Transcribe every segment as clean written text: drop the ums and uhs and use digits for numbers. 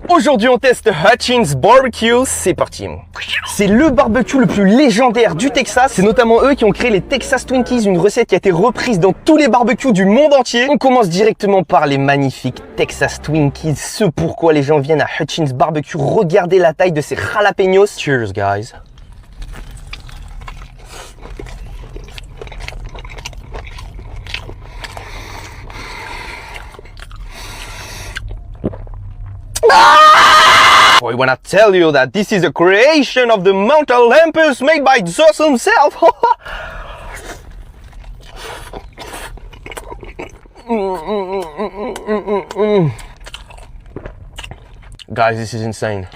Aujourd'hui on teste Hutchins Barbecue, c'est parti. C'est le barbecue le plus légendaire du Texas. C'est notamment eux qui ont créé les Texas Twinkies, une recette qui a été reprise dans tous les barbecues du monde entier. On commence directement par les magnifiques Texas Twinkies, ce pourquoi les gens viennent à Hutchins Barbecue. Regardez la taille de ces jalapenos. Cheers guys. Boy, when I tell you that this is a creation of the Mount Olympus made by Zeus himself. Guys, this is insane.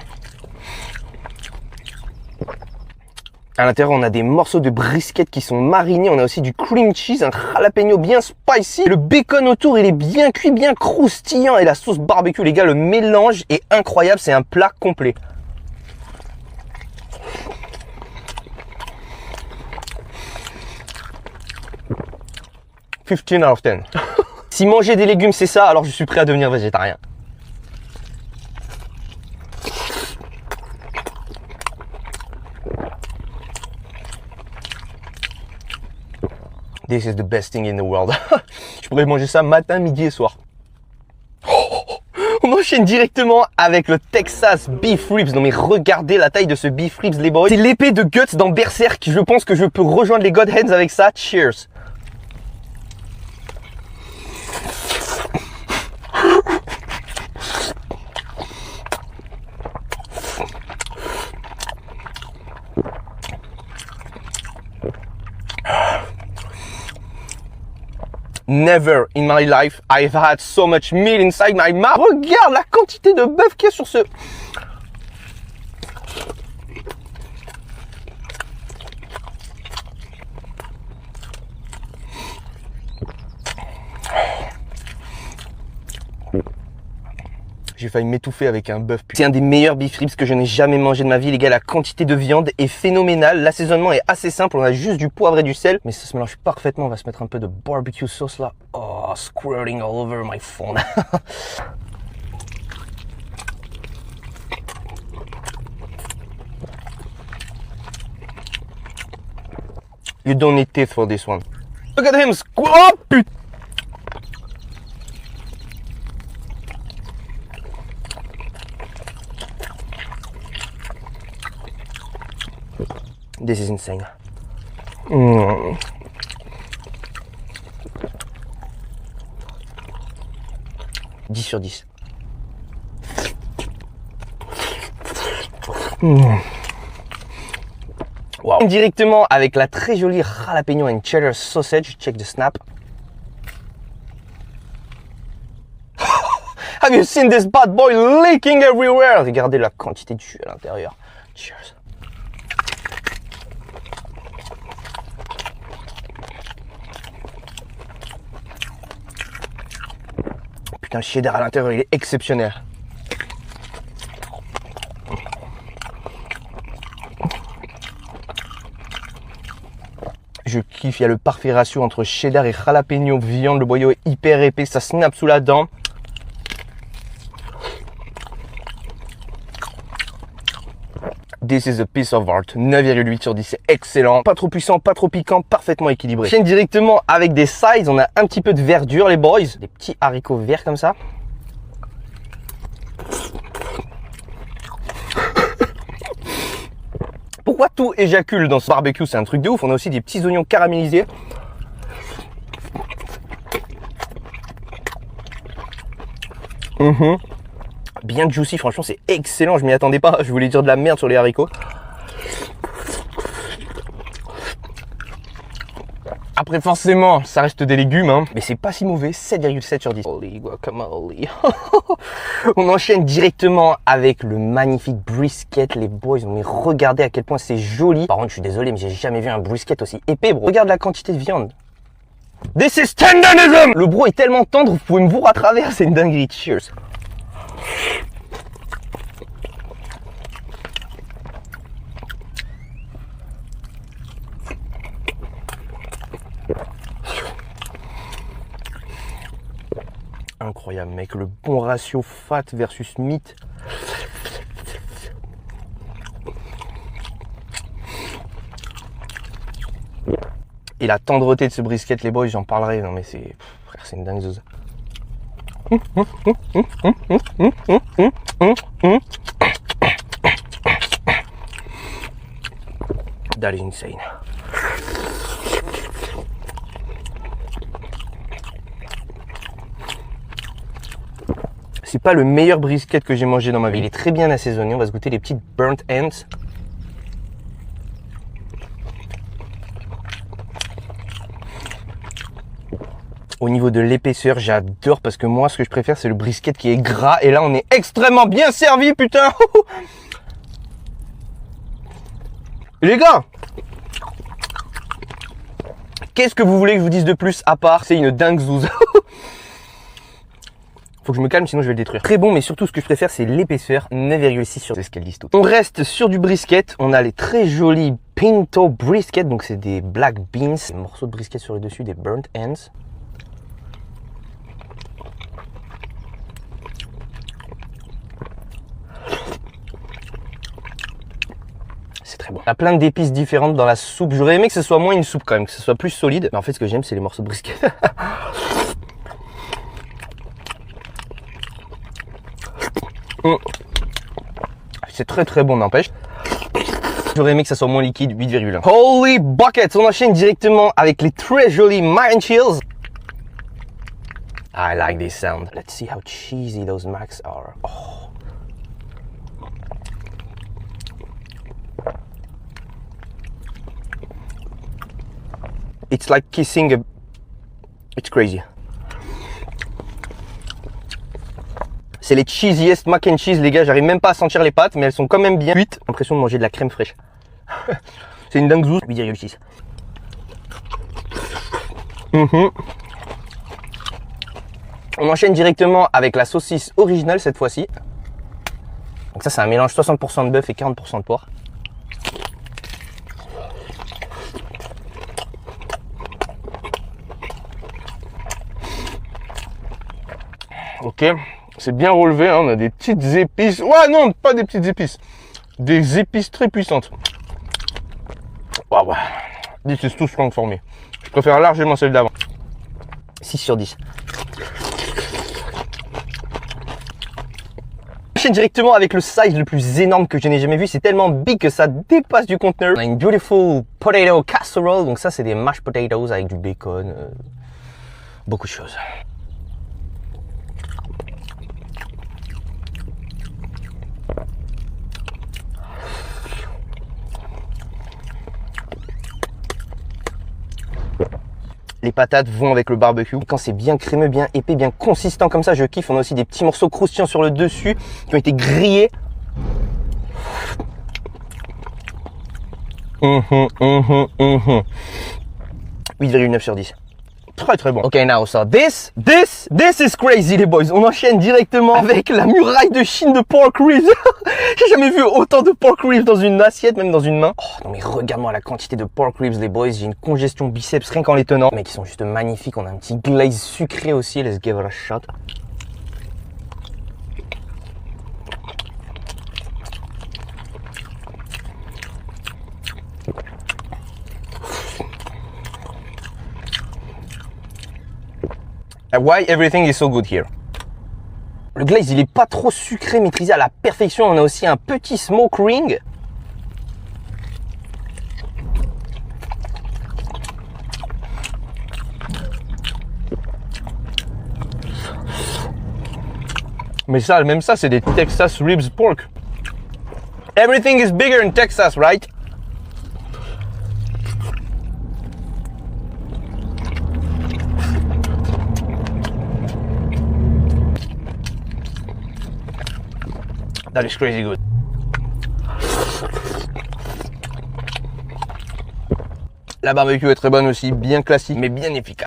À l'intérieur, on a des morceaux de brisket qui sont marinés. On a aussi du cream cheese, un jalapeno bien spicy. Le bacon autour, il est bien cuit, bien croustillant. Et la sauce barbecue, les gars, le mélange est incroyable. C'est un plat complet. « 15 out of 10. » Si manger des légumes, c'est ça, alors je suis prêt à devenir végétarien. This is the best thing in the world. Je pourrais manger ça matin, midi et soir. On enchaîne directement avec le Texas Beef Ribs. Non mais regardez la taille de ce Beef Ribs les boys. C'est l'épée de Guts dans Berserk. Je pense que je peux rejoindre les God Hands avec ça. Cheers. Never in my life I've had so much meat inside my mouth. Regarde la quantité de bœuf qu'il y a sur ce... J'ai failli m'étouffer avec un bœuf. C'est un des meilleurs beef ribs que je n'ai jamais mangé de ma vie, les gars. La quantité de viande est phénoménale. L'assaisonnement est assez simple. On a juste du poivre et du sel. Mais ça se mélange parfaitement. On va se mettre un peu de barbecue sauce là. Oh, squirting all over my phone. You don't need teeth for this one. Look at him squat. Oh, putain. This is insane. 10 sur 10. Wow. Directement avec la très jolie jalapeno and cheddar sausage. Check the snap. Have you seen this bad boy leaking everywhere? Regardez la quantité de jus à l'intérieur. Cheers. Putain, le cheddar à l'intérieur, il est exceptionnel. Je kiffe, il y a le parfait ratio entre cheddar et jalapeno, viande, le boyau est hyper épais, ça snap sous la dent. This is a piece of art. 9,8 sur 10, c'est excellent. Pas trop puissant, pas trop piquant, parfaitement équilibré. Chaîne directement avec des sides. On a un petit peu de verdure, les boys. Des petits haricots verts comme ça. Pourquoi tout éjacule dans ce barbecue? C'est un truc de ouf. On a aussi des petits oignons caramélisés. Bien juicy, franchement c'est excellent, je m'y attendais pas, je voulais dire de la merde sur les haricots. Après forcément ça reste des légumes hein, mais c'est pas si mauvais, 7,7 sur 10. Holy guacamole. On enchaîne directement avec le magnifique brisket les boys, mais regardez à quel point c'est joli. Par contre je suis désolé mais j'ai jamais vu un brisket aussi épais bro. Regarde la quantité de viande. This is tenderism. Le bro est tellement tendre, vous pouvez me voir à travers, c'est une dinguerie. Cheers. incroyable, mec. Le bon ratio fat versus meat. Et la tendreté de ce brisket, les boys, j'en parlerai. Non mais c'est... Frère, c'est une dingueuse. That is insane. C'est pas le meilleur brisket que j'ai mangé dans ma vie. Il est très bien assaisonné. On va se goûter les petites burnt ends. Au niveau de l'épaisseur, j'adore parce que moi, ce que je préfère, c'est le brisket qui est gras. Et là, on est extrêmement bien servi, putain. Les gars, qu'est-ce que vous voulez que je vous dise de plus à part c'est une dingue zouze. Faut que je me calme, sinon je vais le détruire. Très bon, mais surtout, ce que je préfère, c'est l'épaisseur. 9,6 sur 10, ce qu'elles disent toutes. On reste sur du brisket. On a les très jolis pinto brisket. Donc, c'est des black beans. Des morceaux de brisket sur le dessus, des burnt ends. C'est très bon. Il y a plein d'épices différentes dans la soupe. J'aurais aimé que ce soit moins une soupe quand même, que ce soit plus solide. Mais en fait, ce que j'aime, c'est les morceaux de brisket. C'est très très bon, n'empêche. J'aurais aimé que ça soit moins liquide, 8,1. Holy bucket! On enchaîne directement avec les très jolis mac and cheese. I like this sound. Let's see how cheesy those macs are. Oh. It's like kissing a... It's crazy. C'est les cheesiest mac and cheese, les gars. J'arrive même pas à sentir les pâtes, mais elles sont quand même bien cuites. L'impression de manger de la crème fraîche. C'est une dingue zouze. 8,6. On enchaîne directement avec la saucisse originale cette fois-ci. Donc ça, c'est un mélange 60% de bœuf et 40% de porc. Ok, c'est bien relevé, hein, on a des petites épices. Ouais, non, pas des petites épices. Des épices très puissantes. Waouh, wow. This is too strong for me. Je préfère largement celle d'avant. 6 sur 10. J'enchaîne directement avec le size le plus énorme que je n'ai jamais vu. C'est tellement big que ça dépasse du conteneur. On a une beautiful potato casserole. Donc ça, c'est des mashed potatoes avec du bacon. Beaucoup de choses. Les patates vont avec le barbecue. Et quand c'est bien crémeux, bien épais, bien consistant comme ça, je kiffe. On a aussi des petits morceaux croustillants sur le dessus qui ont été grillés. 8,9 sur 10. Très très bon. Ok, now, so this is crazy, les boys. On enchaîne directement avec la muraille de Chine de pork ribs. J'ai jamais vu autant de pork ribs dans une assiette, même dans une main. Oh non mais regarde-moi la quantité de pork ribs, les boys. J'ai une congestion biceps rien qu'en les tenant. Mais qui sont juste magnifiques. On a un petit glaze sucré aussi. Let's give it a shot. Why everything is so good here. Le glaze, il est pas trop sucré, maîtrisé à la perfection. On a aussi un petit smoke ring. Mais ça, même ça, c'est des Texas ribs pork. Everything is bigger in Texas, right? That is crazy good. La barbecue est très bonne aussi, bien classique, mais bien efficace.